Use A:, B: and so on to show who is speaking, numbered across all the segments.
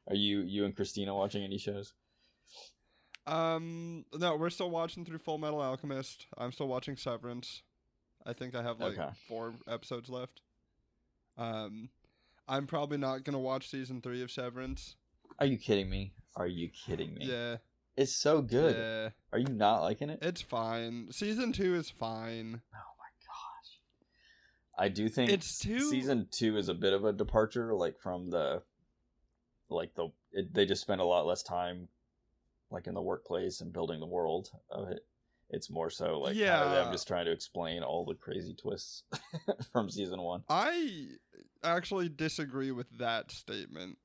A: Are you and Christina watching any shows?
B: No, we're still watching through Full Metal Alchemist. I'm still watching Severance. I think I have 4 episodes left. I'm probably not gonna watch season 3 of Severance.
A: Are you kidding me?
B: Yeah.
A: It's so good.
B: Yeah.
A: Are you not liking it?
B: It's fine. Season 2 is fine.
A: Oh my gosh. I do think season 2 is a bit of a departure, from they just spend a lot less time in the workplace and building the world of it. It's more so kind of them just trying to explain all the crazy twists from season 1.
B: I actually disagree with that statement.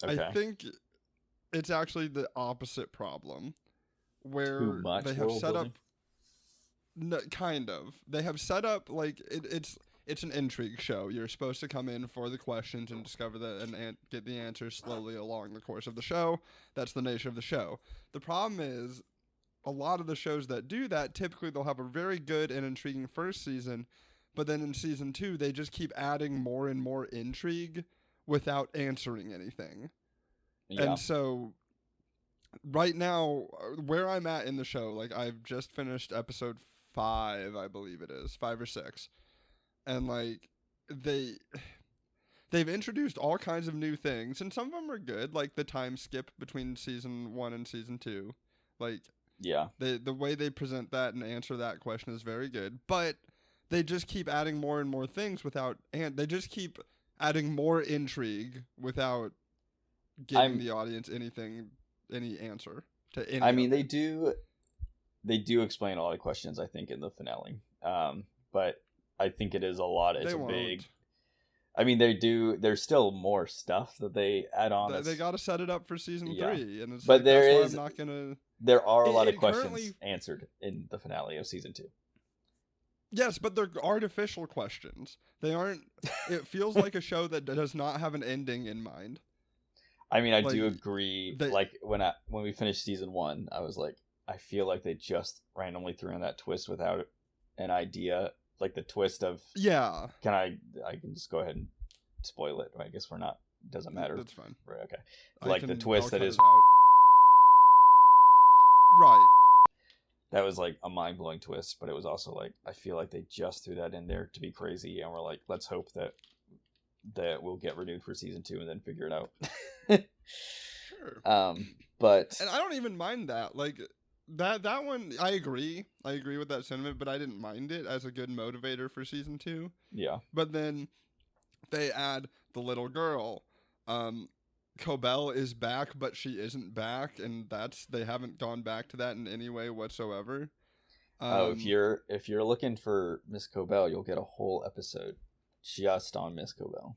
B: Okay. I think it's actually the opposite problem, where
A: too much
B: they have set
A: building?
B: up. No, kind of. They have set up it's an intrigue show. You're supposed to come in for the questions and discover and get the answers slowly along the course of the show. That's the nature of the show. The problem is, a lot of the shows that do that, typically they'll have a very good and intriguing first season, but then in season 2, they just keep adding more and more intrigue without answering anything. Yeah. And so, right now, where I'm at in the show, I've just finished episode 5, I believe it is, 5 or 6. And, they've introduced all kinds of new things, and some of them are good, like the time skip between season 1 and season 2.
A: Yeah.
B: The way they present that and answer that question is very good, but they just keep adding more and more things they just keep adding more intrigue without giving the audience any answer to any.
A: I mean, they do explain a lot of questions, I think, in the finale. But I think it is a lot. It's big. I mean, they do. There's still more stuff that they add on.
B: They got to set it up for season 3, and it's
A: but
B: that's why I'm not gonna.
A: There are a lot of questions answered in the finale of season 2.
B: Yes, but they're artificial questions. They aren't. It feels like a show that does not have an ending in mind.
A: I mean, I do agree. When we finished season 1, I was like, I feel like they just randomly threw in that twist without an idea. The twist of I can just go ahead and spoil it. I guess we're not. Doesn't matter.
B: That's fine.
A: Right, okay. The twist that is
B: right.
A: That was a mind-blowing twist, but it was also I feel like they just threw that in there to be crazy, and we're let's hope that we'll get renewed for season 2 and then figure it out.
B: Sure.
A: But
B: and I don't even mind that. That one, I agree with that sentiment, but I didn't mind it as a good motivator for season 2.
A: Yeah.
B: But then they add the little girl. Cobell is back, but she isn't back, and they haven't gone back to that in any way whatsoever.
A: If you're looking for Miss Cobell, you'll get a whole episode just on Miss Cobell.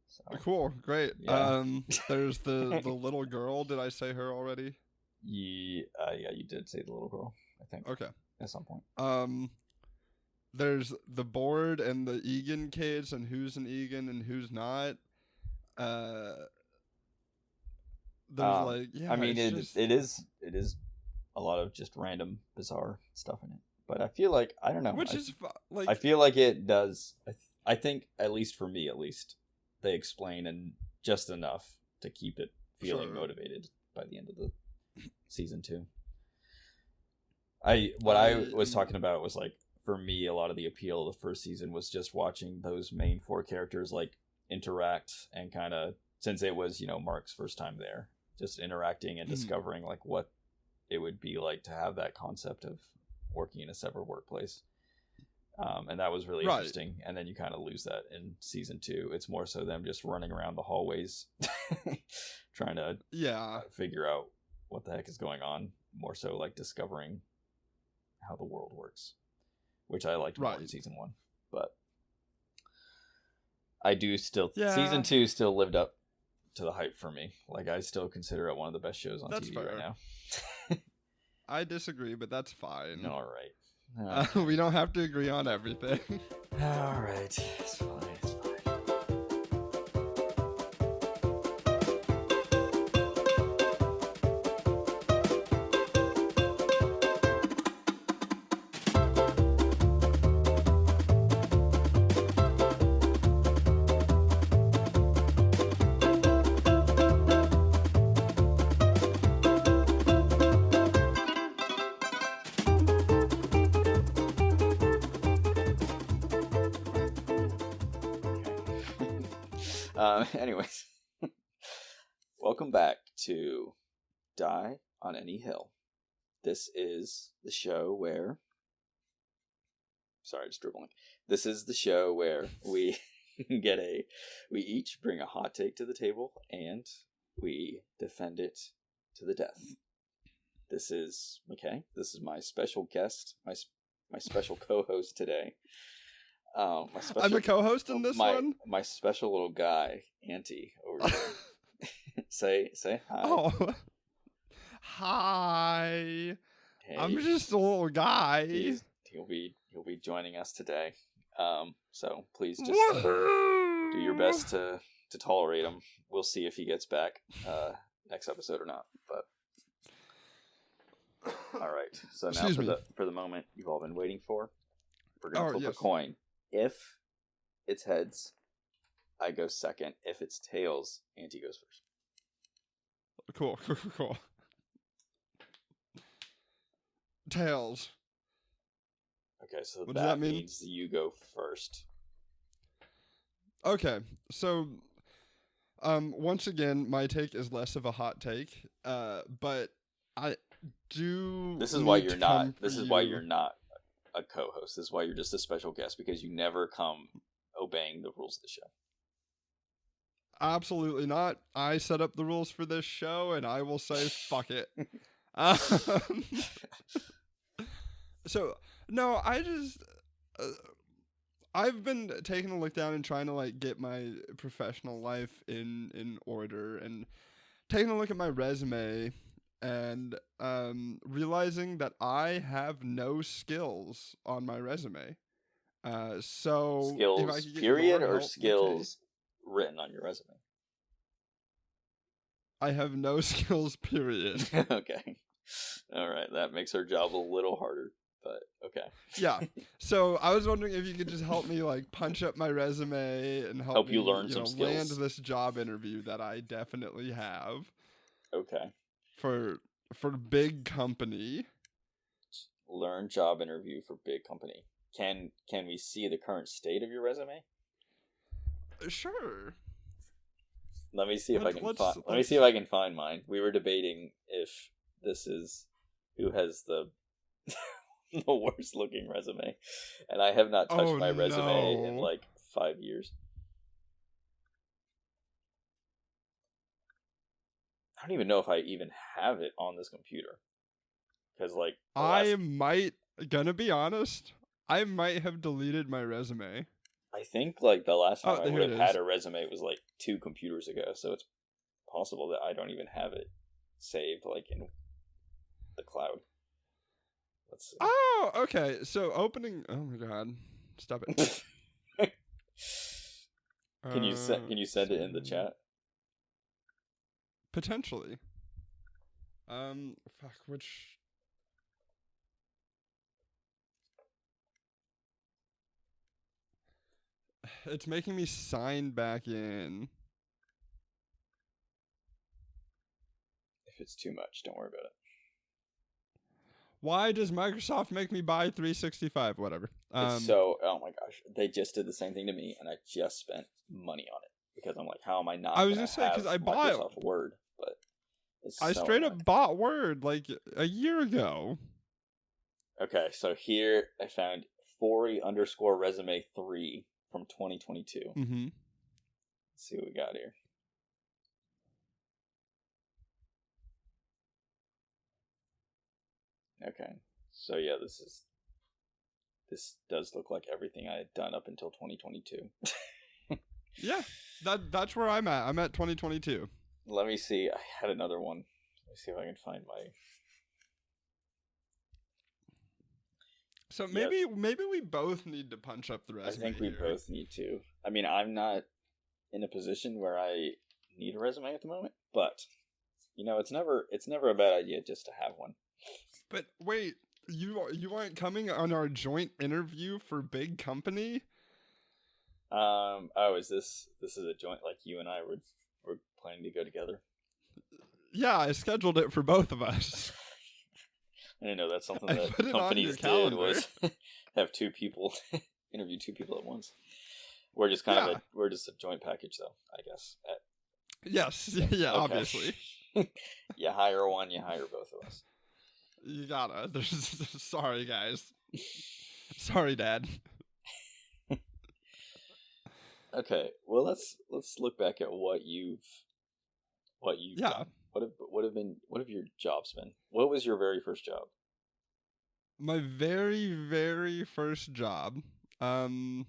A: So,
B: cool, great. Yeah. There's the little girl. Did I say her already?
A: Yeah, you did say the little girl, I think.
B: Okay.
A: At some point.
B: There's the board and the Egan kids, and who's an Egan and who's not. There's
A: I mean, it is a lot of just random, bizarre stuff in it. But I feel I don't know.
B: Which is
A: I feel like it does. I think, at least for me, they explain and just enough to keep it feeling motivated by the end of the season 2. I was talking about was for me, a lot of the appeal of the first season was just watching those main 4 characters interact and kind of, since it was Mark's first time there, just interacting and discovering what it would be like to have that concept of working in a separate workplace. And that was really interesting. And then you kind of lose that in season 2. It's more so them just running around the hallways trying to figure out what the heck is going on. More so discovering how the world works, which I liked more in season 1. But I do still season 2 still lived up to the hype for me. I still consider it one of the best shows on TV right now.
B: I disagree, but that's fine.
A: All right.
B: We don't have to agree on everything.
A: All right. It's fine. Anyways, welcome back to Die on Any Hill. This is the show where... Sorry, just dribbling. This is the show where we we each bring a hot take to the table and we defend it to the death. This is McKay. This is my special guest, my special co-host today. I'm
B: a co-host in this one?
A: My special little guy, Auntie, over here. say hi.
B: Oh. Hi.
A: Hey,
B: I'm just a little guy.
A: He'll be joining us today. So please just do your best to tolerate him. We'll see if he gets back next episode or not. But all right. So now for the moment you've all been waiting for, we're gonna flip a coin. If it's heads, I go second. If it's tails, Auntie goes first.
B: Cool. Tails.
A: Okay, so
B: what does that mean?
A: Means you go first.
B: Okay, so once again, my take is less of a hot take, but I do.
A: This is why you're not. This is why you're not a co-host. This is why you're just a special guest, because you never come obeying the rules of the show.
B: Absolutely not. I set up the rules for this show, and I will say fuck it. So no, I just I've been taking a look down and trying to like get my professional life in order, and taking a look at my resume and realizing that I have no skills on my resume. So
A: skills
B: if I could get
A: period or
B: help,
A: skills written on your resume?
B: I have no skills, period.
A: Okay. All right, that makes our job a little harder, but okay.
B: Yeah. So I was wondering if you could just help me like punch up my resume and help me,
A: you learn some skills.
B: Land this job interview that I definitely have.
A: Okay.
B: For big company.
A: Learn job interview for big company. Can we see the current state of your resume?
B: Sure.
A: Let me see if I can find mine. We were debating if this is who has the the worst looking resume, and I have not touched my resume in like 5 years. I don't even know if I even have it on this computer, because like
B: gonna be honest, I might have deleted my resume.
A: I think like the last time I would have had
B: a
A: resume was like 2 computers ago, so it's possible that I don't even have it saved like in the cloud. Let's see.
B: Oh, okay. So opening. Oh my god! Stop it.
A: Can you send it in the chat?
B: Potentially. Fuck. Which. It's making me sign back in.
A: If it's too much, don't worry about it.
B: Why does Microsoft make me buy 365? Whatever.
A: Oh my gosh, they just did the same thing to me, and I just spent money on it because I'm like, how am I not?
B: I was gonna say because I bought
A: Microsoft Word, but
B: I straight up bought Word like a year ago.
A: Okay, so here I found Fori_resume3 from 2022.
B: Mm-hmm.
A: Let's see what we got here. Okay, so yeah, this does look like everything I had done up until 2022.
B: Yeah, that's where I'm at. I'm at 2022.
A: Let me see. I had another one. Let me see if I can find my...
B: So maybe we both need to punch up the resume.
A: I think we both need to. I mean, I'm not in a position where I need a resume at the moment, but it's never a bad idea just to have one.
B: But wait, you aren't coming on our joint interview for big company?
A: Oh, is this is a joint, like you and I were planning to go together?
B: Yeah, I scheduled it for both of us.
A: I didn't know that's something that companies did was have 2 people interview 2 people at once. We're just we're just a joint package though, I guess.
B: Yes. Yeah.
A: Okay.
B: Obviously.
A: You hire one, you hire both of us.
B: You gotta. Sorry, guys. Sorry, Dad.
A: Okay, well let's look back at what you've
B: Yeah.
A: done. What have your jobs been? What was your very first job?
B: My very, very first job. Tax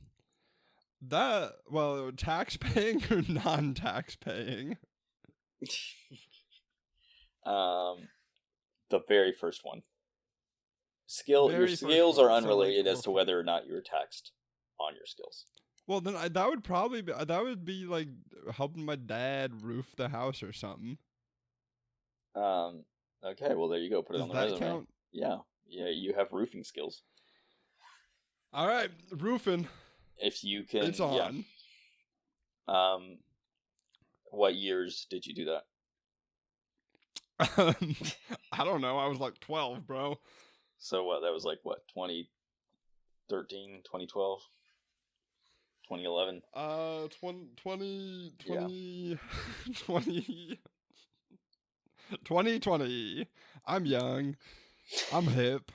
B: paying or non-tax paying?
A: The very first one. Your
B: Very first
A: skills are
B: one. So, like,
A: unrelated as to whether or not you were taxed on your skills.
B: Well, then that would probably be like helping my dad roof the house or something.
A: Okay, well there you go. Put it on the
B: Does that
A: resume.
B: count?
A: Yeah, you have roofing skills.
B: All right, roofing.
A: If you can,
B: It's on.
A: Yeah. What years did you do that?
B: I don't know. I was like 12, bro.
A: So what? That was like what? 2013, 2012, 2011.
B: 2020. I'm young. I'm hip.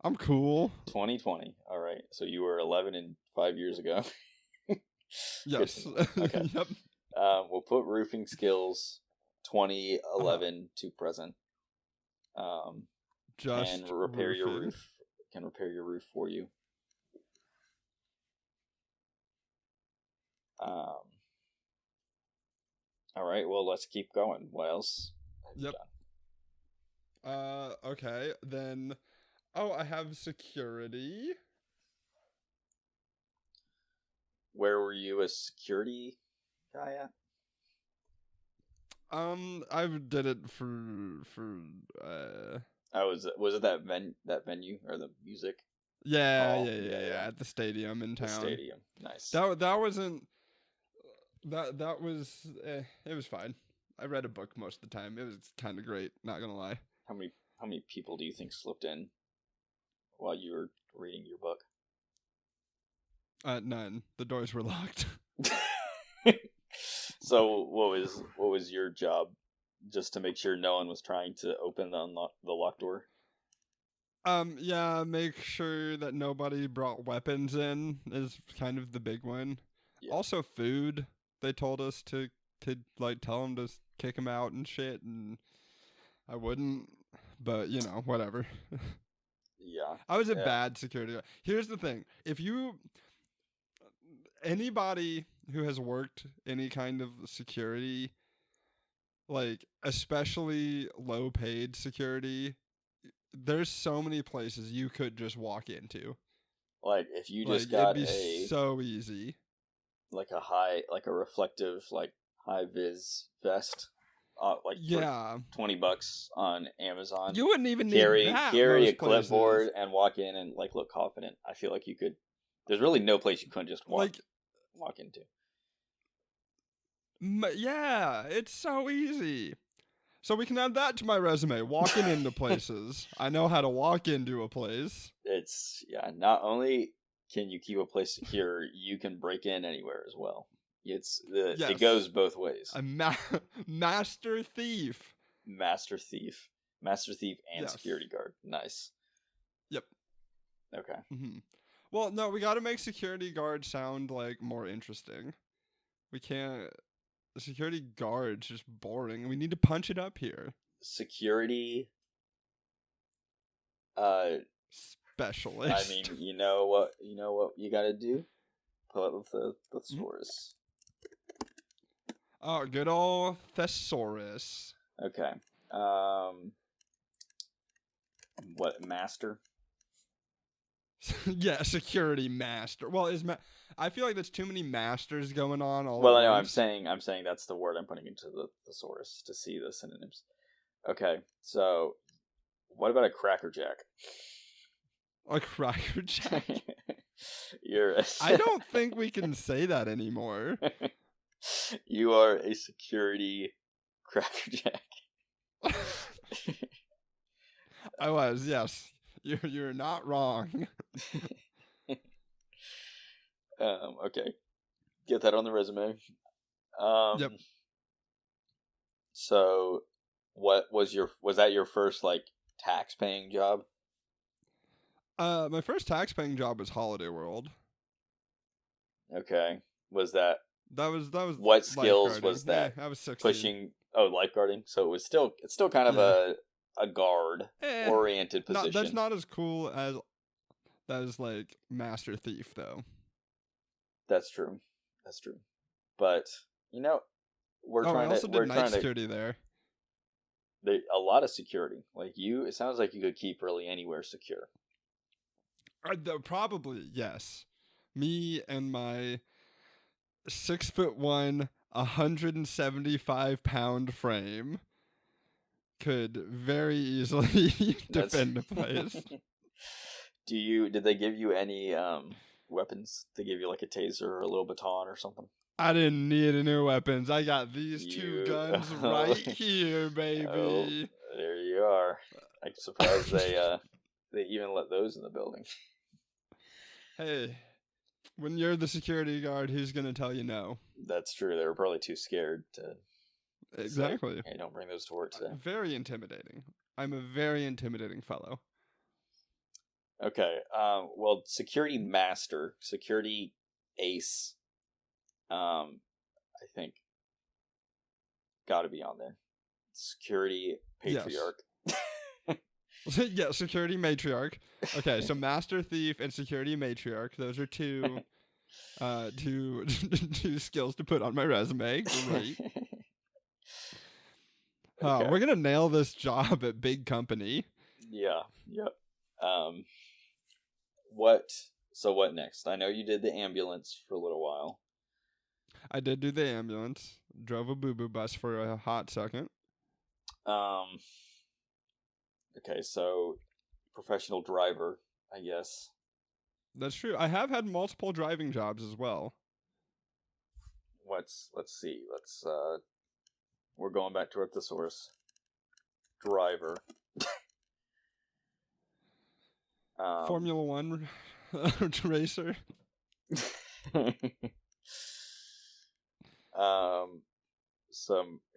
B: I'm cool.
A: 2020. All right. So you were 11 and 5 years ago.
B: Yes.
A: Okay.
B: Yep.
A: We'll put roofing skills 2011 to present.
B: Just
A: can repair your
B: roofing.
A: roof. Can repair your roof for you. All right. Well, let's keep going. What else have you done?
B: Okay. Then, I have security.
A: Where were you a security guy at?
B: I did it for
A: Was it that venue or the music?
B: yeah,
A: hall?
B: yeah, at the stadium in
A: The
B: town.
A: stadium. Nice.
B: That wasn't that was it was fine. I read a book most of the time. It was kind of great, not gonna lie.
A: How many people do you think slipped in while you were reading your book?
B: None. The doors were locked.
A: So what was your job? Just to make sure no one was trying to open the locked door?
B: Yeah, make sure that nobody brought weapons in is kind of the big one.
A: Yeah.
B: Also food. They told us to like tell them to kick them out and shit, and I wouldn't, but whatever.
A: Yeah.
B: I was a bad security guard. Here's the thing. Anybody who has worked any kind of security, like especially low paid security, there's so many places you could just walk into.
A: Like if you just
B: it'd
A: got
B: be so easy.
A: Like a reflective, like high vis vest, like
B: yeah,
A: for $20 on Amazon.
B: You wouldn't even
A: carry
B: need that
A: a
B: most
A: clipboard
B: places.
A: and walk in and like look confident. I feel like you could. There's really no place you couldn't just walk into.
B: Yeah, it's so easy. So we can add that to my resume. Walking into places. I know how to walk into a place.
A: Not only can you keep a place secure, you can break in anywhere as well. It goes both ways.
B: A master thief.
A: Master thief and security guard. Nice.
B: Yep.
A: Okay.
B: Mm-hmm. Well, no, we got to make security guard sound like more interesting. We can't. The security guard's just boring. We need to punch it up here.
A: Security.
B: Specialist.
A: I mean, you know what you got to do. Pull up the thesaurus.
B: Oh, good old thesaurus.
A: Okay. What master?
B: Yeah, security master. Well, I feel like there's too many masters going on all
A: Well,
B: at
A: I know.
B: once.
A: I'm saying that's the word I'm putting into the thesaurus to see the synonyms. Okay, so what about a crackerjack?
B: A crackerjack?
A: I
B: don't think we can say that anymore.
A: You are a security crackerjack.
B: I was, yes. You're not wrong.
A: Okay. Get that on the resume.
B: Yep.
A: So, what was that your first like tax paying job?
B: My first tax-paying job was Holiday World.
A: Okay. Was that
B: That was
A: what skills
B: lifeguarding.
A: was that?
B: Yeah, I was 16.
A: Pushing lifeguarding. So it's still kind of a guard oriented position.
B: That's not as cool as like Master Thief though.
A: That's true. But we're trying
B: I also
A: to
B: did night security there.
A: A lot of security. Like it sounds like you could keep really anywhere secure.
B: Probably yes. Me and my 6'1", 175-pound frame could very easily defend a place.
A: Did they give you any weapons? They give you like a taser or a little baton or something?
B: I didn't need any weapons. I got these two guns right here, baby.
A: Oh, there you are. I'm surprised they even let those in the building.
B: Hey, when you're the security guard, who's gonna tell you no?
A: That's true. They were probably too scared to.
B: Exactly.
A: Say, hey, don't bring those to work today.
B: Very intimidating. I'm a very intimidating fellow.
A: Okay. Well, security master, security ace. I think got to be on there. Security patriarch.
B: Yes. Yeah, security matriarch. Okay, so Master Thief and security matriarch. Those are two skills to put on my resume. Great. Okay. We're gonna nail this job at big company.
A: Yeah. Yep. What next? I know you did the ambulance for a little while.
B: I did do the ambulance. Drove a boo-boo bus for a hot second.
A: Okay, so professional driver, I guess.
B: That's true. I have had multiple driving jobs as well.
A: Let's see. We're going back to our thesaurus. Driver.
B: Formula One racer.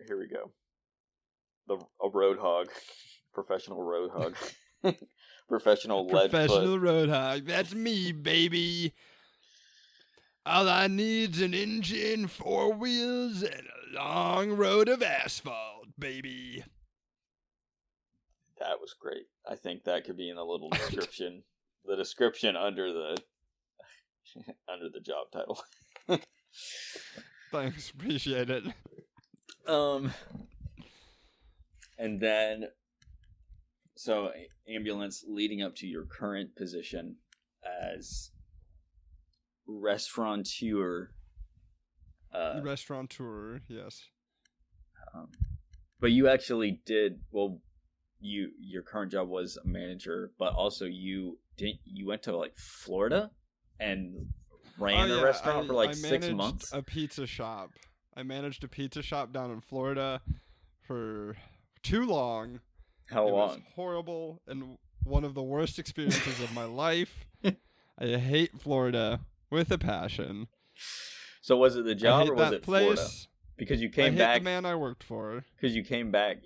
A: Here we go. A road hog. Professional road hog. Professional
B: road hog. That's me, baby. All I need's an engine, 4 wheels, and a long road of asphalt, baby.
A: That was great. I think that could be in the little description. The description under the job title.
B: Thanks, appreciate it.
A: And then, so ambulance leading up to your current position as restaurateur.
B: Restaurateur, yes.
A: But you actually did well. Your current job was a manager, but also you went to like Florida and ran a restaurant for like 6 months.
B: A pizza shop. I managed a pizza shop down in Florida for too long.
A: How long?
B: It was horrible and one of the worst experiences of my life. I hate Florida with a passion.
A: So was it the job or was it Florida? Because you came back.
B: I hate the man I worked for.
A: Because you came back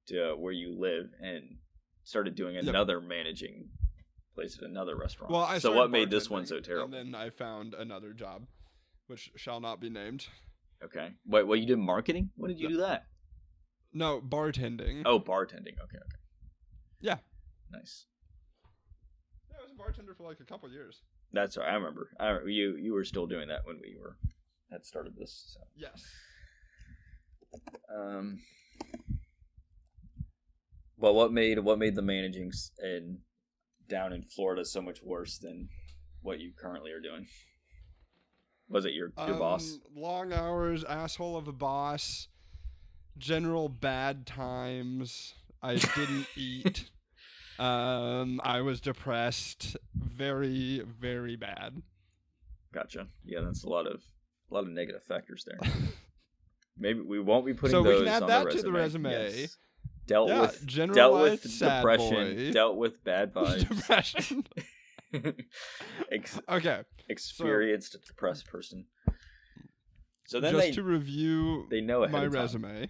A: to where you live and started doing another managing place at another restaurant.
B: Well,
A: so what made this one so terrible?
B: And then I found another job, which shall not be named.
A: Okay. Wait, you did marketing? When did you do that?
B: No, bartending.
A: Oh, bartending. Okay.
B: Yeah.
A: Nice.
B: Yeah, I was a bartender for like a couple years.
A: That's right. I remember. You were still doing that when we had started this. So.
B: Yes.
A: But what made the managing down in Florida so much worse than what you currently are doing? Was it your boss?
B: Long hours, asshole of a boss, general bad times. I didn't eat. I was depressed. Very, very bad.
A: Gotcha. Yeah, that's a lot of negative factors there. Maybe we won't be putting
B: so
A: those
B: we can add
A: on
B: that
A: the resume.
B: to the resume.
A: Yes. Dealt with depression.
B: Boy.
A: Dealt with bad vibes.
B: Depression.
A: Okay. Experienced depressed person. So then
B: just to review
A: they know ahead
B: my
A: of time.
B: resume.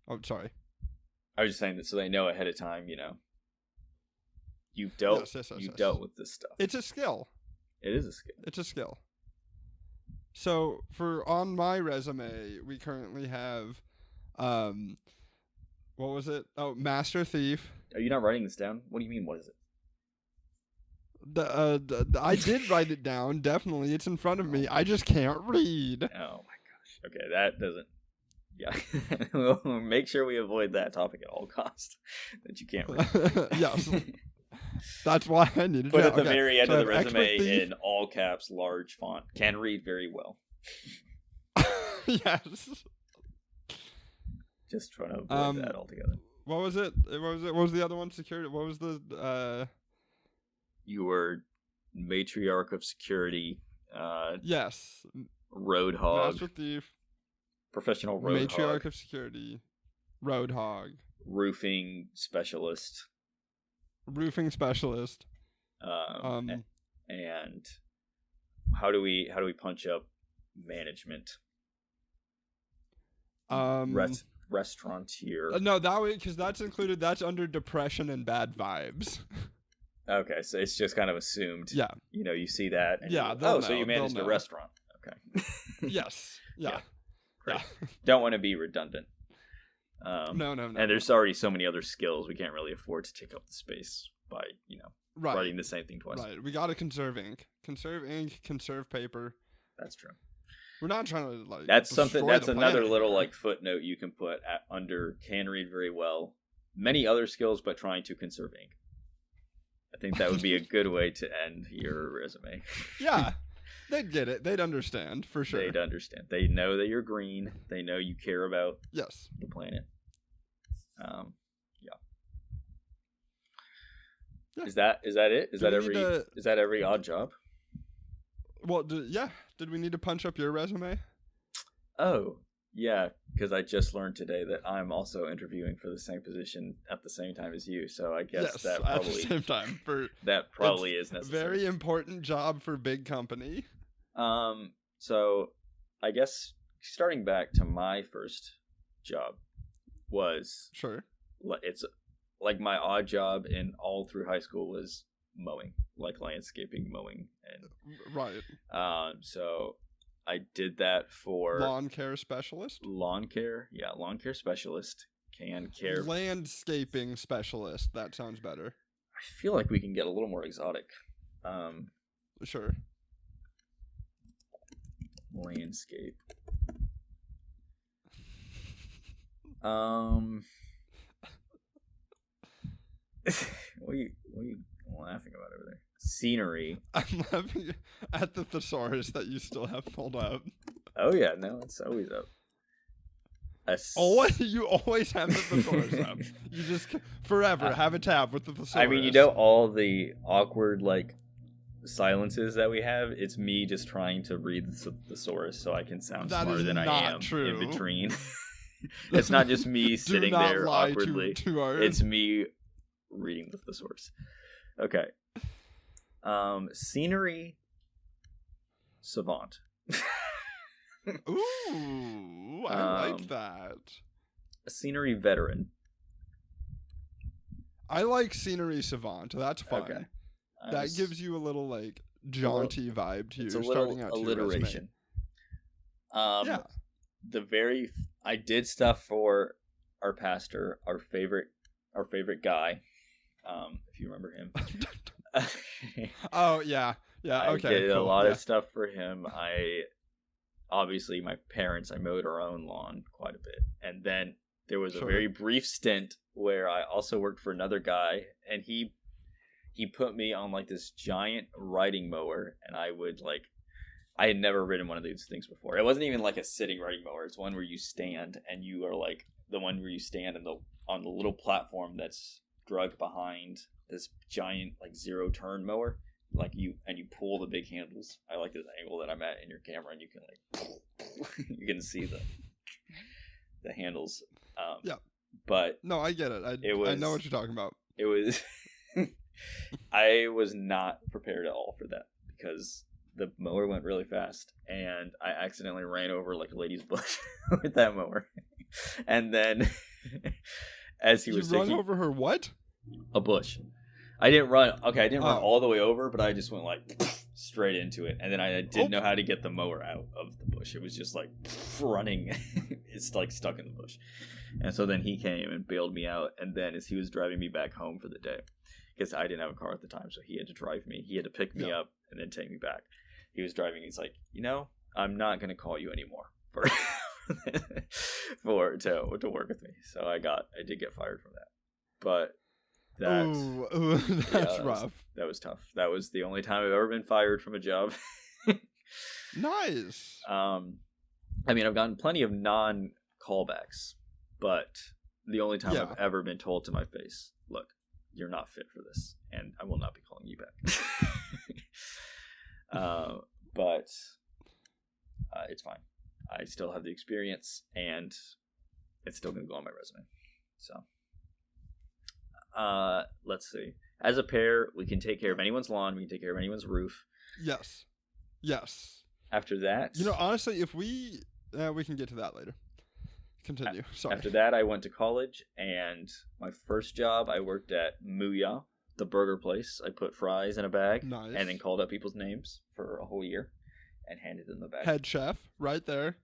B: Oh, sorry.
A: I was just saying that so they know ahead of time, you've dealt
B: Yes.
A: dealt with this stuff.
B: It's a skill.
A: It is a skill.
B: It's a skill. So on my resume, we currently have, what was it? Oh, Master Thief.
A: Are you not writing this down? What do you mean? What is it?
B: I did write it down. Definitely, it's in front of me. I just can't read.
A: Oh my gosh. Okay, that doesn't. Yeah, we'll make sure we avoid that topic at all costs. That you can't read.
B: Yes, that's why I needed.
A: Put at the very end
B: so
A: of the resume in all caps, large font. Can read very well.
B: Yes.
A: Just trying to avoid that altogether.
B: What was it? What was the other one? Security. What was the?
A: You were matriarch of security.
B: Yes.
A: Roadhog.
B: Master Thief.
A: Professional roadhog.
B: Matriarch of security. Roadhog.
A: Roofing specialist.
B: Roofing specialist.
A: And how do we punch up management? Restaurateur.
B: No, that way because that's included. That's under depression and bad vibes.
A: Okay, so it's just kind of assumed.
B: Yeah.
A: You see that. And so you managed a restaurant. Okay.
B: Yes. Yeah.
A: Great.
B: Yeah.
A: Don't want to be redundant.
B: No.
A: And there's already so many other skills we can't really afford to take up the space by writing the same thing twice.
B: Right. We gotta conserve ink. Conserve ink. Conserve paper.
A: That's true.
B: We're not trying to
A: That's something. That's another
B: planet.
A: little footnote you can put under can read very well. Many other skills, but trying to conserve ink. I think that would be a good way to end your resume.
B: Yeah. They'd get it. They'd understand, for sure.
A: They'd understand. They know that you're green. They know you care about the planet. Yeah. Is that it? Is that every odd job?
B: Well, did we need to punch up your resume?
A: Oh, yeah, because I just learned today that I'm also interviewing for the same position at the same time as you. So I guess that probably
B: at the same time
A: that probably is necessary.
B: Very important job for big company.
A: So I guess starting back to my first job was it's like my odd job in all through high school was mowing, like landscaping, mowing, and
B: right.
A: So I did that for
B: lawn care specialist.
A: Lawn care specialist.
B: Landscaping specialist. That sounds better.
A: I feel like we can get a little more exotic.
B: Sure.
A: Landscape. What are you laughing about over there? Scenery.
B: I'm laughing at the thesaurus that you still have pulled up.
A: Oh yeah, no, it's always up.
B: You always have the thesaurus up. You just forever have a tab with the thesaurus.
A: I mean, all the awkward silences that we have. It's me just trying to read the thesaurus so I can sound smarter than I am in between. It's not just me sitting there awkwardly. It's me reading the thesaurus. Okay. Scenery savant.
B: Ooh, I like that.
A: A scenery veteran.
B: I like scenery savant. That's fun. Okay. That gives you a little jaunty vibe to you.
A: It's a
B: little
A: starting out alliteration.
B: Yeah.
A: I did stuff for our pastor, our favorite guy. If you remember him.
B: Oh yeah. Okay.
A: I did a lot of stuff for him. Obviously my parents, I mowed our own lawn quite a bit. And then there was a very brief stint where I also worked for another guy, and he put me on this giant riding mower, and I had never ridden one of these things before. It wasn't even a sitting riding mower. It's one where you stand, and you are the one where you stand on the little platform that's dragged behind this giant zero turn mower. You pull the big handles. I like this angle that I'm at in your camera, and you can you can see the handles.
B: Yeah.
A: But
B: no, I get it. I know what you're talking about.
A: It was I was not prepared at all for that, because the mower went really fast, and I accidentally ran over like a lady's bush with that mower. And then, as he was
B: run over her what?
A: A bush. I didn't run. Okay, I didn't run
B: Oh.
A: all the way over, but I just went like straight into it, and then I didn't know how to get the mower out of the bush. It was just like running. It's like stuck in the bush, and so then he came and bailed me out. And then as he was driving me back home for the day, because I didn't have a car at the time, so he had to drive me. He had to pick me up and then take me back. He was driving. He's like, I'm not going to call you anymore to work with me. So I did get fired from that, but.
B: That's rough.
A: That was tough. That was the only time I've ever been fired from a job.
B: Nice.
A: I mean, I've gotten plenty of non-callbacks, but the only time I've ever been told to my face, look, you're not fit for this, and I will not be calling you back. But it's fine. I still have the experience, and it's still going to go on my resume. So. Let's see. As a pair, we can take care of anyone's lawn. We can take care of anyone's roof.
B: Yes.
A: After that,
B: honestly, if we can get to that later. Continue. Sorry.
A: After that, I went to college, and my first job, I worked at Muya, the burger place. I put fries in a bag,
B: nice.
A: And then called out people's names for a whole year, and handed them the bag.
B: Head chef, right there.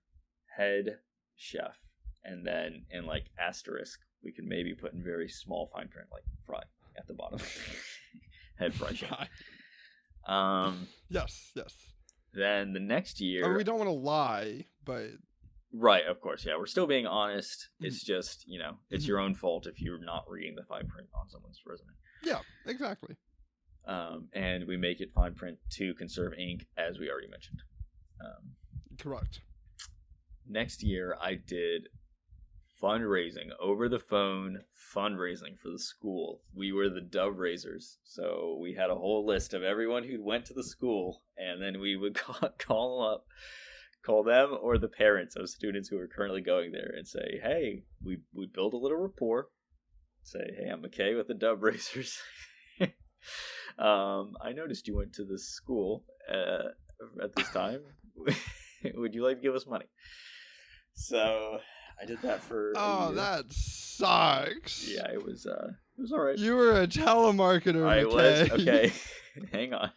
A: Head chef, and then in like asterisk, we could maybe put in very small fine print, like fry at the bottom. Head fry chef.
B: Yes.
A: Then the next year,
B: we don't want to lie, but
A: right, of course, yeah, we're still being honest. It's just it's your own fault if you're not reading the fine print on someone's resume.
B: Yeah, exactly.
A: And we make it fine print to conserve ink, as we already mentioned.
B: Correct.
A: Next year, I did fundraising over the phone, fundraising for the school. We were the dove raisers, so we had a whole list of everyone who went to the school, and then we would call them or the parents of students who are currently going there and say, hey, we build a little rapport. Say, hey, I'm McKay with the dove raisers. I noticed you went to this school at this time. Would you like to give us money? So I did that for a year.
B: That sucks.
A: Yeah, it was all right.
B: You were a telemarketer,
A: I
B: McKay.
A: was. Okay. Hang on.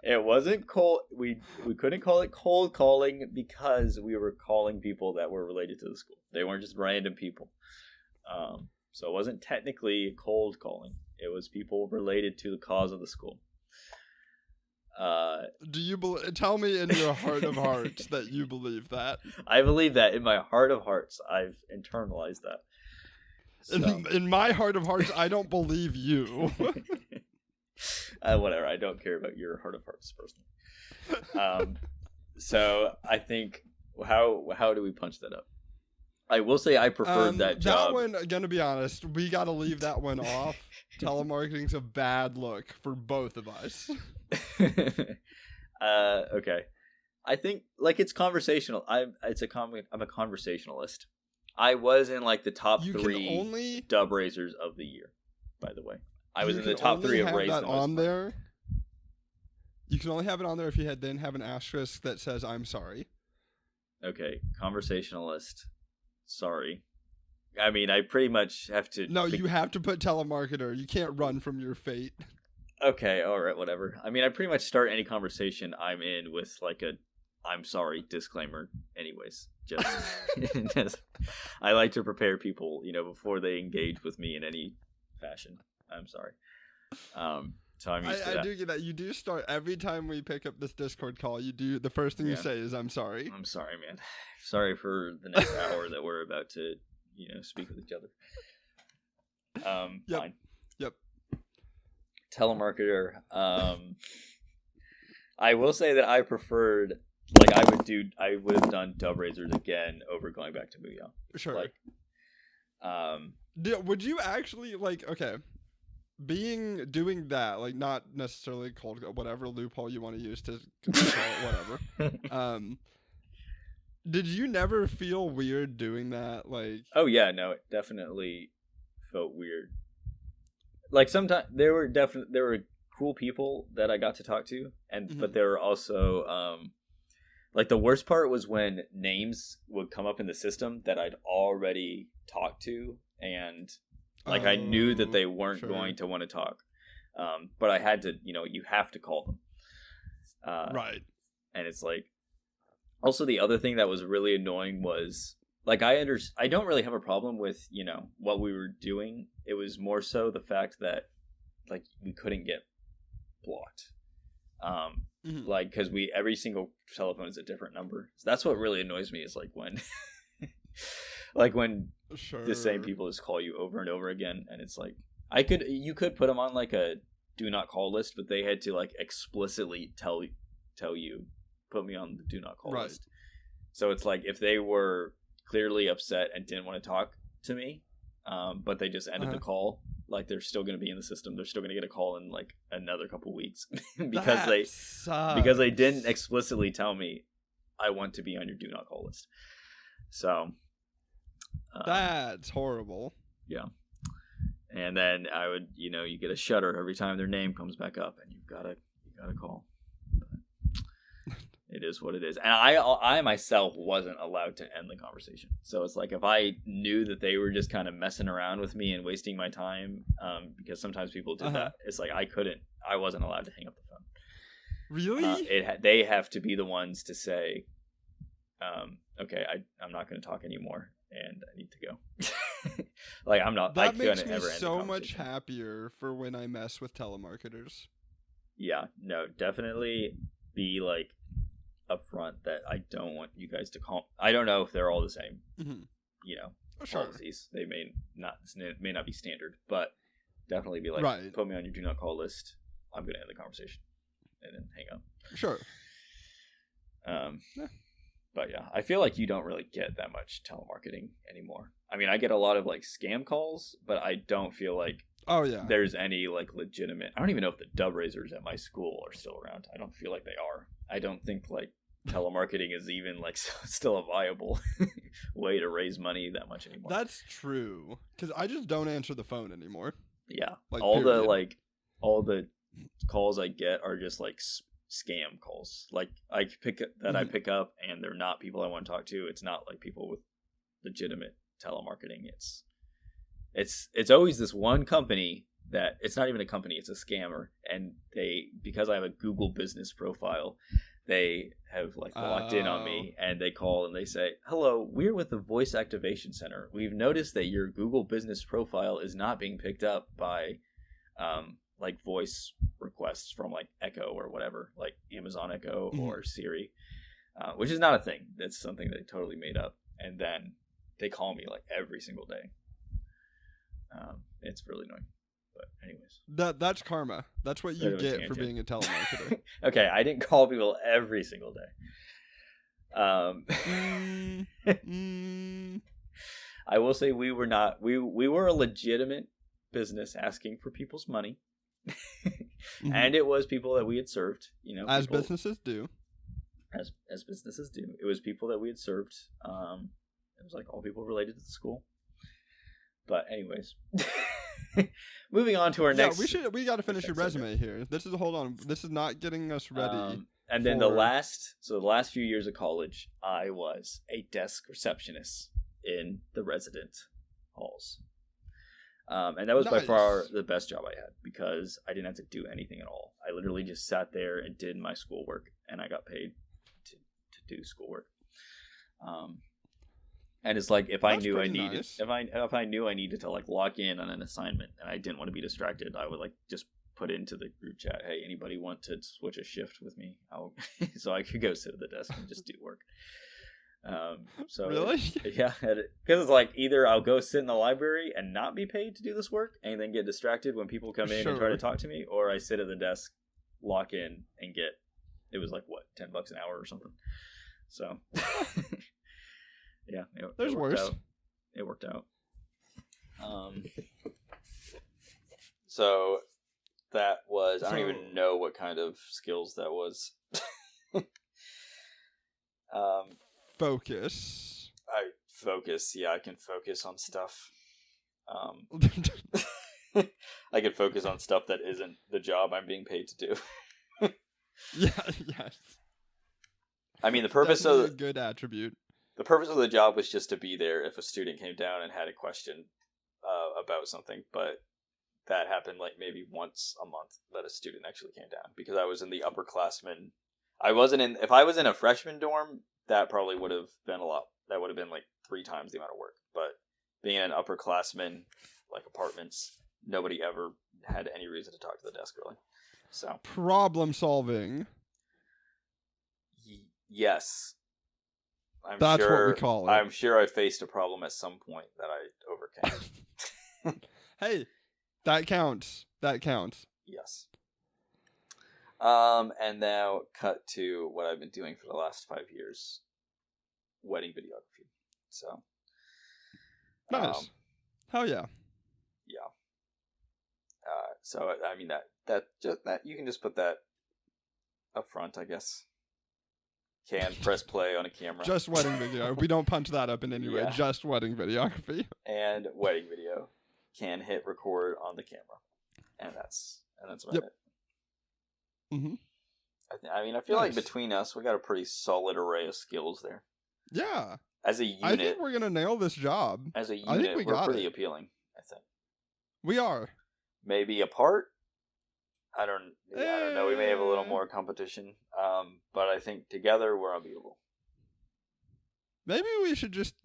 A: It wasn't cold. We couldn't call it cold calling because we were calling people that were related to the school. They weren't just random people. So it wasn't technically cold calling. It was people related to the cause of the school.
B: Do you tell me in your heart of hearts that you believe that?
A: I believe that in my heart of hearts. I've internalized that. So.
B: In my heart of hearts, I don't believe you.
A: Whatever. I don't care about your heart of hearts personally. So I think how do we punch that up? I will say I preferred that job.
B: That one, gonna be honest, we gotta leave that one off. Telemarketing's a bad look for both of us.
A: Okay. I think like it's conversational. I'm a conversationalist. I was in like the top 3 dub raisers of the year, by the way. I was in the top 3 of raising
B: on there. You can only have it on there if you then have an asterisk that says I'm sorry.
A: Okay, conversationalist. Sorry. I mean, I pretty much have to...
B: No, you have to put telemarketer. You can't run from your fate.
A: Okay, alright, whatever. I mean, I pretty much start any conversation I'm in with like a I'm sorry disclaimer anyways. Just I like to prepare people, before they engage with me in any fashion. I'm sorry. So I'm used to that.
B: I do get that. You do start every time we pick up this Discord call. You do the first thing you say is I'm sorry.
A: I'm sorry, man. Sorry for the next hour that we're about to, speak with each other. Fine.
B: Yep.
A: Telemarketer. I will say that I preferred, like, I would have done dub raisers again over going back to Muya.
B: Sure.
A: Like,
B: would you actually okay? Doing that, like, not necessarily cold, whatever loophole you want to use to call it, whatever. Did you never feel weird doing that? Like,
A: oh yeah, no, it definitely felt weird. Like sometimes there were cool people that I got to talk to, and but
B: Mhm.
A: there were also like the worst part was when names would come up in the system that I'd already talked to, and like I knew that
B: Oh,
A: they weren't
B: sure.
A: going to want to talk, but I had to, you have to call them,
B: Right.
A: and it's like also the other thing that was really annoying was like I don't really have a problem with what we were doing. It was more so the fact that like we couldn't get blocked.
B: Mhm.
A: Like because every single telephone is a different number. So that's what really annoys me is like when like when
B: Sure.
A: the same people just call you over and over again, and it's like you could put them on like a do not call list, but they had to like explicitly tell you put me on the do not call
B: Right.
A: list. So it's like if they were clearly upset and didn't want to talk to me, but they just ended the call, like they're still going to be in the system. They're still going to get a call in like another couple weeks because
B: That
A: because they
B: sucks.
A: didn't explicitly tell me I want to be on your do not call list. So
B: That's horrible.
A: yeah. And then I would, you get a shudder every time their name comes back up, and you gotta call. But it is what it is. And I myself wasn't allowed to end the conversation. So it's like if I knew that they were just kind of messing around with me and wasting my time, because sometimes people did that. It's like I wasn't allowed to hang up the phone.
B: Really?
A: They have to be the ones to say, okay, I'm not going to talk anymore, and I need to go. Like I'm not.
B: That
A: I
B: makes
A: couldn't
B: me
A: ever end the
B: so much
A: conversation.
B: happier for when I mess with telemarketers.
A: Yeah, no, definitely be like upfront that I don't want you guys to call. I don't know if they're all the same.
B: Mhm. Sure.
A: Policies. They may not be standard, but definitely be like,
B: Right.
A: put me on your do not call list. I'm going to end the conversation, and then hang up.
B: Sure. Yeah.
A: But yeah, I feel like you don't really get that much telemarketing anymore. I mean, I get a lot of like scam calls, but I don't feel like
B: Oh yeah.
A: there's any like legitimate. I don't even know if the dub raisers at my school are still around. I don't feel like they are. I don't think like telemarketing is even like still a viable way to raise money that much anymore.
B: That's true. Because I just don't answer the phone anymore.
A: Yeah,
B: Like,
A: all
B: period.
A: the calls I get are just like scam calls. Like I pick up, and they're not people I want to talk to. It's not like people with legitimate telemarketing. It's always this one company that it's not even a company. It's a scammer, and because I have a Google business profile, they have like locked in on me, and they call and they say, "Hello, we're with the Voice Activation Center. We've noticed that your Google business profile is not being picked up by like voice requests from like Echo or whatever, like Amazon Echo or Siri, which is not a thing. That's something they totally made up. And then they call me like every single day. It's really annoying. But anyways,
B: That's karma. That's what you get for being a telemarketer.
A: Okay, I didn't call people every single day. I will say we were not. We were a legitimate business asking for people's money. And it was people that we had served,
B: as businesses do.
A: As businesses do. It was people that we had served. It was like all people related to the school. But anyways, moving on to our next.
B: We got to finish your resume here. Hold on. This is not getting us ready.
A: And then the last few years of college, I was a desk receptionist in the resident halls. And that was by far the best job I had because I didn't have to do anything at all. I literally just sat there and did my schoolwork, and I got paid to do schoolwork. And it's like if I knew I needed to like log in on an assignment and I didn't want to be distracted, I would like just put into the group chat, "Hey, anybody want to switch a shift with me?" So I could go sit at the desk and just do work. So
B: really?
A: Yeah, because it's like either I'll go sit in the library and not be paid to do this work and then get distracted when people come in and try to talk to me, or I sit at the desk, lock in, and it was like what, $10 an hour or something. So yeah,
B: there's worse.
A: It worked out. So that was, I don't even know what kind of skills that was.
B: Focus.
A: Yeah, I can focus on stuff. I could focus on stuff that isn't the job I'm being paid to do.
B: Yeah, yes.
A: I mean, the purpose
B: Definitely
A: of
B: a good attribute.
A: the purpose of the job was just to be there if a student came down and had a question about something, but that happened like maybe once a month that a student actually came down, because I was in the upperclassmen. If I was in a freshman dorm, that probably would have been a lot. That would have been like 3 times the amount of work. But being in an upperclassman, like apartments, nobody ever had any reason to talk to the desk really. So
B: problem solving.
A: Yes.
B: That's what we call it.
A: I'm sure I faced a problem at some point that I overcame.
B: Hey, that counts. That counts.
A: Yes. And now cut to what I've been doing for the last 5 years. Wedding videography. So.
B: Nice. Hell yeah.
A: Yeah. So I mean that you can just put that up front, I guess. Can press play on a camera.
B: Just wedding video. We don't punch that up in any way. Just wedding videography.
A: And wedding video. Can hit record on the camera. And that's about it.
B: Mm-hmm.
A: I mean, I feel like between us, we got a pretty solid array of skills there.
B: Yeah.
A: As a unit,
B: I think we're gonna nail this job.
A: As a unit, we're pretty appealing, I think.
B: We are.
A: Maybe apart. I don't know. We may have a little more competition, but I think together we're unbeatable.
B: Maybe we should just.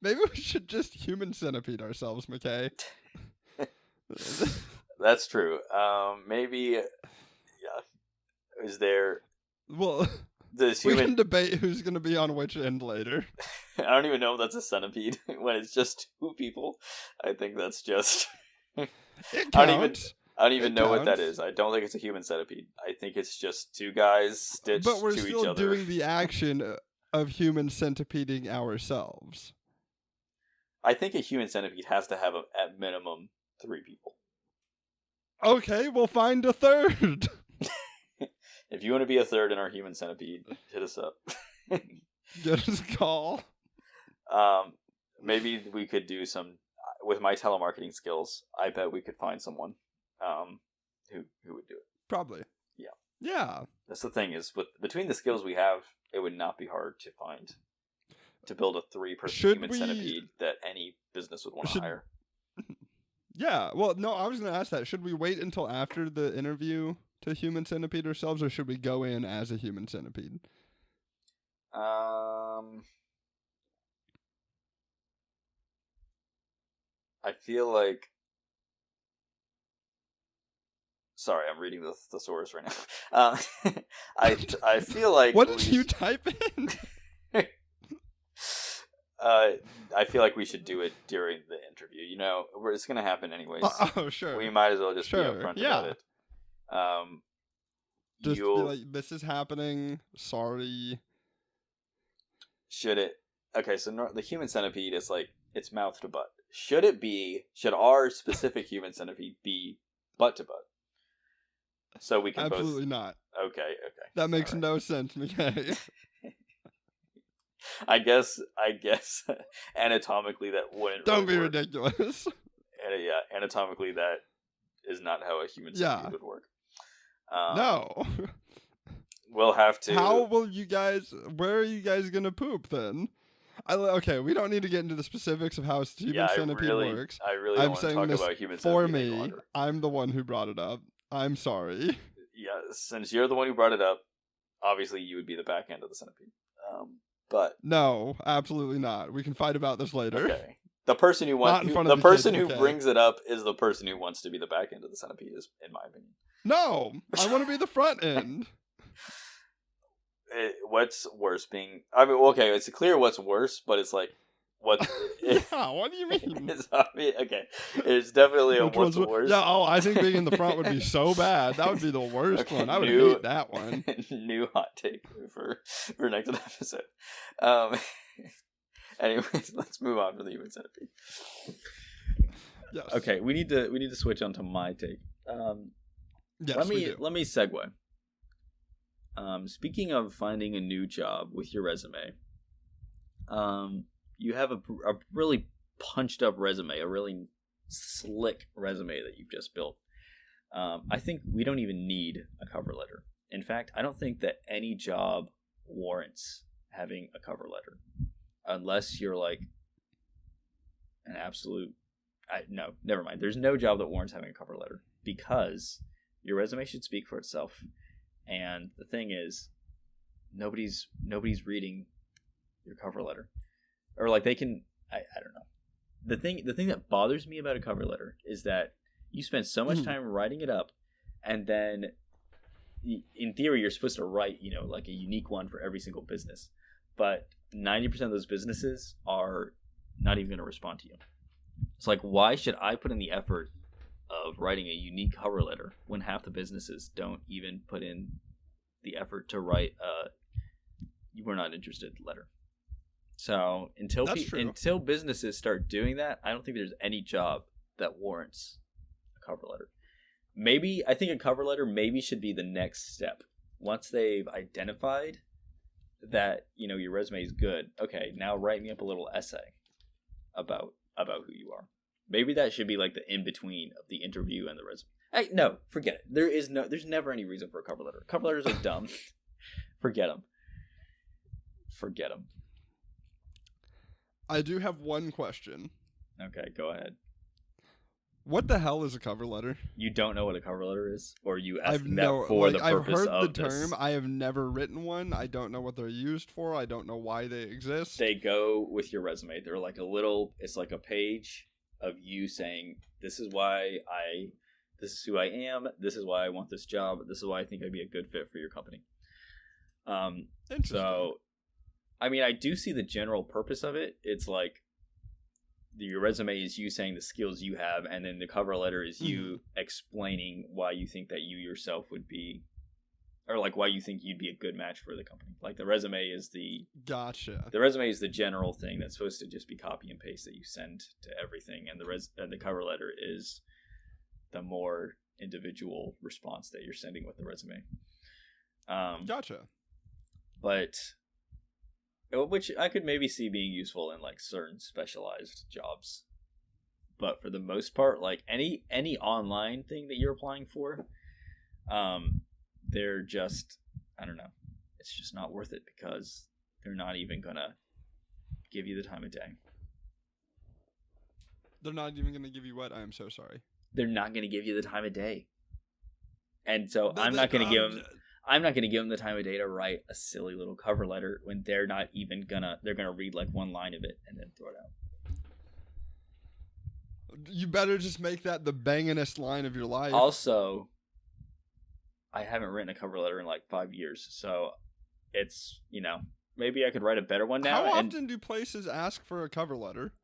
B: Maybe we should just human centipede ourselves, McKay.
A: That's true. Maybe. Yeah. Is there?
B: Well. We can debate who's going to be on which end later.
A: I don't even know if that's a centipede when it's just 2 people. I think that's just.
B: It counts.
A: I don't even know what that is. I don't think it's a human centipede. I think it's just 2 guys stitched to each other.
B: But we're still doing the action of human centipeding ourselves.
A: I think a human centipede has to have at minimum 3 people.
B: Okay, we'll find a third.
A: If you want to be a third in our human centipede, hit us up.
B: Get us a call.
A: Maybe we could do some with my telemarketing skills. I bet we could find someone who would do it.
B: Probably.
A: Yeah.
B: Yeah.
A: That's the thing is, between the skills we have, it would not be hard to build a 3-person human centipede that any business would want to hire.
B: Yeah. Well, no, I was going to ask that. Should we wait until after the interview to human centipede ourselves, or should we go in as a human centipede?
A: I feel like. Sorry, I'm reading the thesaurus right now. I feel like.
B: What did you type in?
A: I feel like we should do it during the interview. You know, it's going to happen anyways.
B: Oh, sure.
A: We might as well just be upfront about it.
B: Just be like, this is happening. Sorry.
A: Should it? Okay, so the human centipede is like, it's mouth to butt. Should our specific human centipede be butt to butt? So we can
B: Absolutely not.
A: Okay.
B: That makes no sense, McKay.
A: I guess anatomically that wouldn't.
B: Don't
A: really
B: be
A: work.
B: ridiculous.
A: And anatomically that is not how a human centipede would work.
B: No.
A: We'll have to.
B: Where are you guys gonna poop then? Okay, we don't need to get into the specifics of how human centipede works.
A: I really don't want to talk about human centipede
B: for me. I'm the one who brought it up. I'm sorry.
A: Yeah, since you're the one who brought it up, obviously you would be the back end of the centipede. But
B: no, absolutely not. We can fight about this later.
A: Okay. The person who brings it up is the person who wants to be the back end of the centipede, is in my opinion.
B: No, I want to be the front end.
A: What's worse being? I mean, okay, it's clear what's worse, but it's like, what?
B: Yeah, what do you mean?
A: Okay, it's definitely what's worse.
B: Yeah, I think being in the front would be so bad. That would be the worst one. I would hate that one.
A: New hot take for next episode. Anyways, let's move on to the human centipede.
B: Yes.
A: Okay, we need to switch on to my take.
B: Yes,
A: let me segue. Speaking of finding a new job with your resume, you have a really
C: punched up resume, a really slick resume that you've just built. I think we don't even need a cover letter. In fact, I don't think that any job warrants having a cover letter, unless you're like an absolute. No, never mind. There's no job that warrants having a cover letter because your resume should speak for itself. And the thing is, nobody's reading your cover letter, or like they can. I don't know. The thing that bothers me about a cover letter is that you spend so much time writing it up, and then in theory you're supposed to write, like a unique one for every single business, but 90% of those businesses are not even going to respond to you. It's like, why should I put in the effort of writing a unique cover letter when half the businesses don't even put in the effort to write you were not interested letter? So until businesses start doing that, I don't think there's any job that warrants a cover letter. Maybe I think a cover letter maybe should be the next step. Once they've identified that, your resume is good, okay, now write me up a little essay about who you are. Maybe that should be like the in between of the interview and the resume. No, forget it. There's never any reason for a cover letter. Cover letters are dumb. Forget them.
B: I do have one question.
C: Okay, go ahead.
B: What the hell is a cover letter?
C: You don't know what a cover letter is, or you asked
B: I've
C: that for the purpose
B: I've heard
C: of
B: the term.
C: this?
B: I have never written one. I don't know what they're used for. I don't know why they exist.
C: They go with your resume. They're like it's like a page of you saying, this is who I am. This is why I want this job. This is why I think I'd be a good fit for your company.
B: Interesting.
C: So, I mean, I do see the general purpose of it. It's like your resume is you saying the skills you have, and then the cover letter is you explaining why you think that you yourself would be, or like why you think you'd be a good match for the company. Like the resume is the resume is the general thing that's supposed to just be copy and paste that you send to everything, and the cover letter is the more individual response that you're sending with the resume.
B: Gotcha.
C: But which I could maybe see being useful in like certain specialized jobs, but for the most part, like any online thing that you're applying for, they're just, I don't know, it's just not worth it because they're not even gonna give you the time of day.
B: They're not even gonna give you what? I am so sorry.
C: They're not gonna give you the time of day, and so I'm not gonna give them the time of day to write a silly little cover letter when they're not even they're gonna read like one line of it and then throw it out.
B: You better just make that the bangingest line of your life.
C: Also, I haven't written a cover letter in like 5 years, so it's, maybe I could write a better one now.
B: How often do places ask for a cover letter?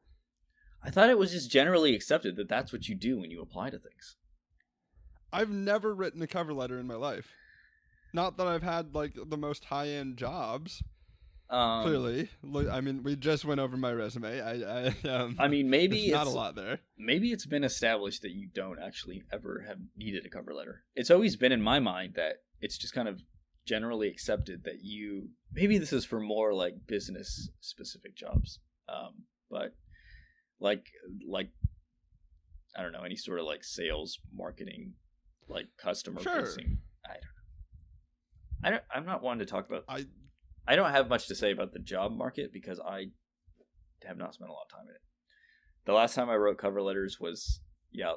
C: I thought it was just generally accepted that that's what you do when you apply to things.
B: I've never written a cover letter in my life. Not that I've had like the most high-end jobs. Clearly, I mean, we just went over my resume. I mean,
C: maybe
B: it's not a lot there.
C: Maybe it's been established that you don't actually ever have needed a cover letter. It's always been in my mind that it's just kind of generally accepted that maybe this is for more like business specific jobs. But like I don't know, any sort of like sales, marketing, like customer facing. I'm not one to talk about. I don't have much to say about the job market because I have not spent a lot of time in it. The last time I wrote cover letters was,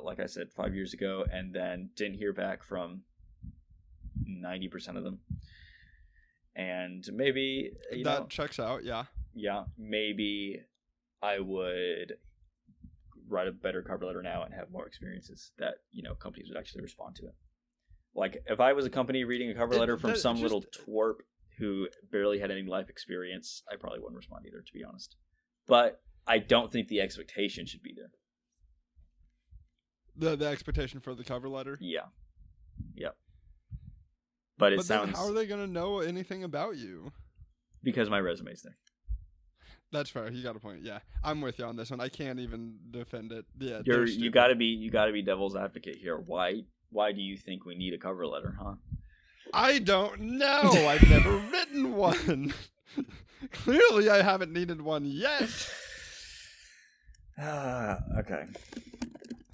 C: like I said, 5 years ago, and then didn't hear back from 90% of them. And maybe
B: that checks out, yeah.
C: Yeah, maybe I would write a better cover letter now and have more experiences that, companies would actually respond to it. Like, if I was a company reading a cover letter from some little twerp who barely had any life experience, I probably wouldn't respond either, to be honest. But I don't think the expectation should be
B: there. The expectation for the cover letter?
C: Yeah. Yep. But
B: then how are they going to know anything about you?
C: Because my resume's there.
B: That's fair. You got a point. Yeah, I'm with you on this one. I can't even defend it. Yeah,
C: you got to be devil's advocate here. Why do you think we need a cover letter, huh?
B: I don't know. I've never written one. Clearly, I haven't needed one yet.
C: Okay.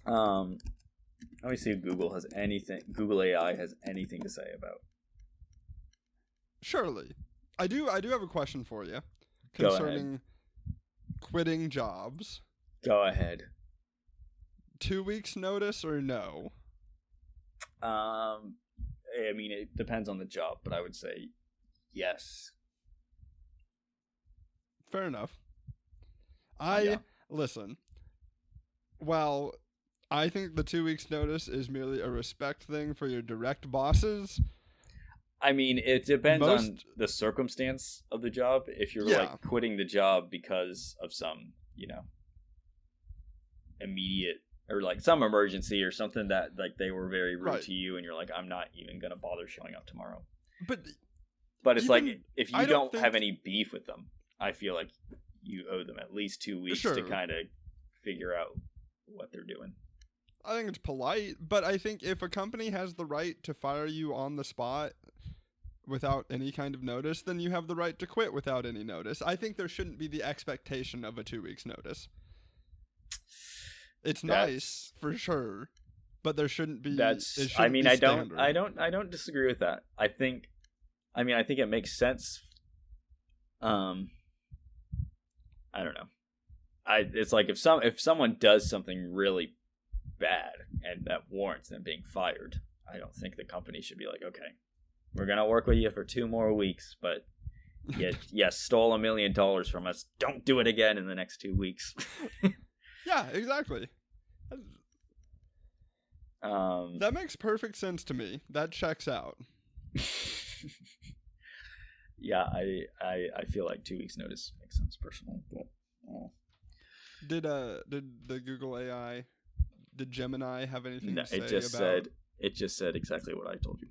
C: Let me see if Google AI has anything to say about.
B: Surely. I do have a question for you
C: Go
B: concerning quitting jobs.
C: Go ahead.
B: 2 weeks notice or no?
C: I mean, it depends on the job, but I would say yes.
B: Fair enough.
C: Yeah.
B: Listen. Well, I think the 2 weeks notice is merely a respect thing for your direct bosses.
C: I mean, it depends on the circumstance of the job. If you're like quitting the job because of some, immediate or like some emergency or something that like they were very rude to you and you're like, I'm not even going to bother showing up tomorrow. But it's like, if you don't have any beef with them, I feel like you owe them at least 2 weeks to kind of figure out what they're doing.
B: I think it's polite, but I think if a company has the right to fire you on the spot without any kind of notice, then you have the right to quit without any notice. I think there shouldn't be the expectation of a 2 weeks notice. It's nice for sure, but there shouldn't be. I
C: don't disagree with that. I think it makes sense. I don't know. It's like if someone does something really bad and that warrants them being fired, I don't think the company should be like, okay, we're gonna work with you for 2 more weeks, but you stole $1 million from us. Don't do it again in the next 2 weeks.
B: Yeah, exactly. That makes perfect sense to me. That checks out.
C: Yeah, I feel like 2 weeks notice makes sense personally. But,
B: Did the Google AI, did Gemini have anything to say
C: it just said exactly what I told you.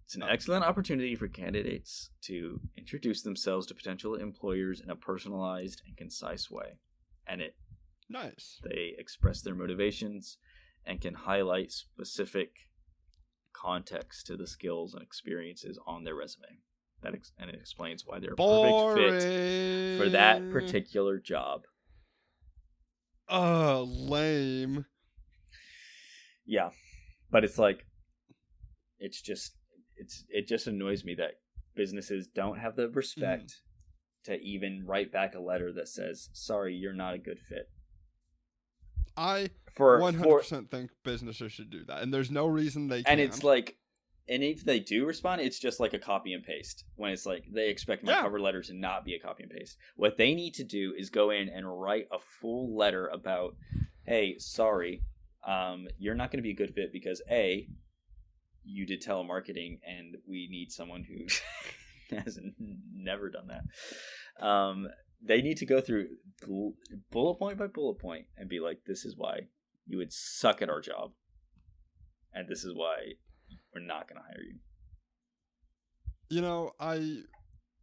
C: It's an excellent opportunity for candidates to introduce themselves to potential employers in a personalized and concise way. And they express their motivations and can highlight specific context to the skills and experiences on their resume. And it explains why they're a perfect fit for that particular job.
B: Lame.
C: Yeah, but it's like, it just annoys me that businesses don't have the respect to even write back a letter that says, sorry, you're not a good fit.
B: I 100% think businesses should do that, and there's no reason they can't.
C: And it's like, and if they do respond, it's just like a copy and paste. When it's like, they expect my cover letter to not be a copy and paste. What they need to do is go in and write a full letter about, hey, sorry, you're not going to be a good fit because A, you did telemarketing and we need someone who has never done that. They need to go through bullet point by bullet point and be like, this is why you would suck at our job. And this is why we're not going to hire you.
B: I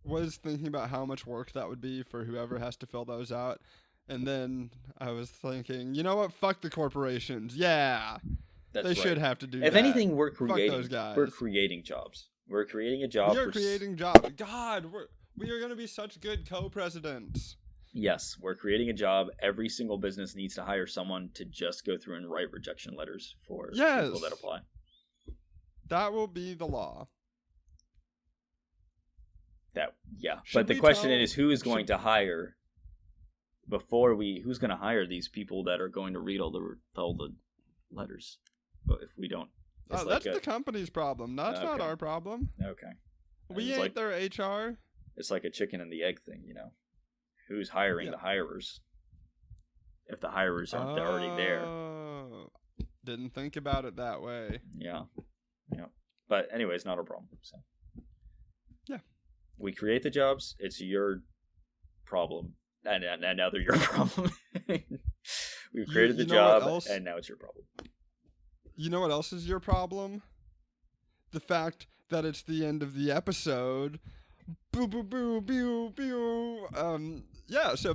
B: was thinking about how much work that would be for whoever has to fill those out. And then I was thinking, you know what? Fuck the corporations. Yeah. They should have to do that.
C: If anything, we're creating jobs. We're creating a job.
B: We're creating jobs. God, we are going to be such good co-presidents.
C: Yes, we're creating a job. Every single business needs to hire someone to just go through and write rejection letters for people that apply.
B: That will be the law.
C: But the question is, who is going to hire who's going to hire these people that are going to read all the letters? But if we don't,
B: that's the company's problem. That's not our problem.
C: Okay.
B: We ain't their HR.
C: It's like a chicken and the egg thing, Who's hiring the hirers? If the hirers aren't already there.
B: Didn't think about it that way.
C: Yeah. But anyways, not our problem. So.
B: Yeah.
C: We create the jobs. It's your problem. And now they're your problem. We've created the job, and now it's your problem.
B: You know what else is your problem? The fact that it's the end of the episode. Boo, boo, boo, boo, boo. Yeah, so...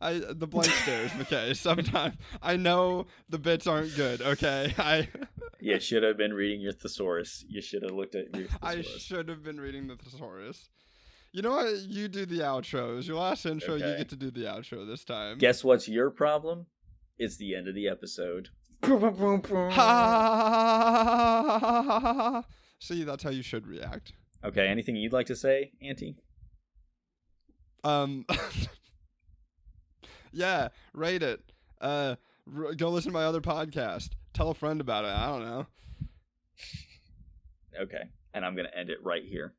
B: the blank stares, McKay. Sometimes I know the bits aren't good, okay?
C: You should have been reading your thesaurus. You should have looked at your thesaurus.
B: I should have been reading the thesaurus. You know what? You do the outro. It was your last intro. You
C: Okay.
B: get to do the outro this time.
C: Guess what's your problem? It's the end of the episode.
B: Ha! See, that's how you should react.
C: Okay, anything you'd like to say, Auntie?
B: Yeah, rate it. Go listen to my other podcast. Tell a friend about it. I don't know.
C: Okay, and I'm going to end it right here.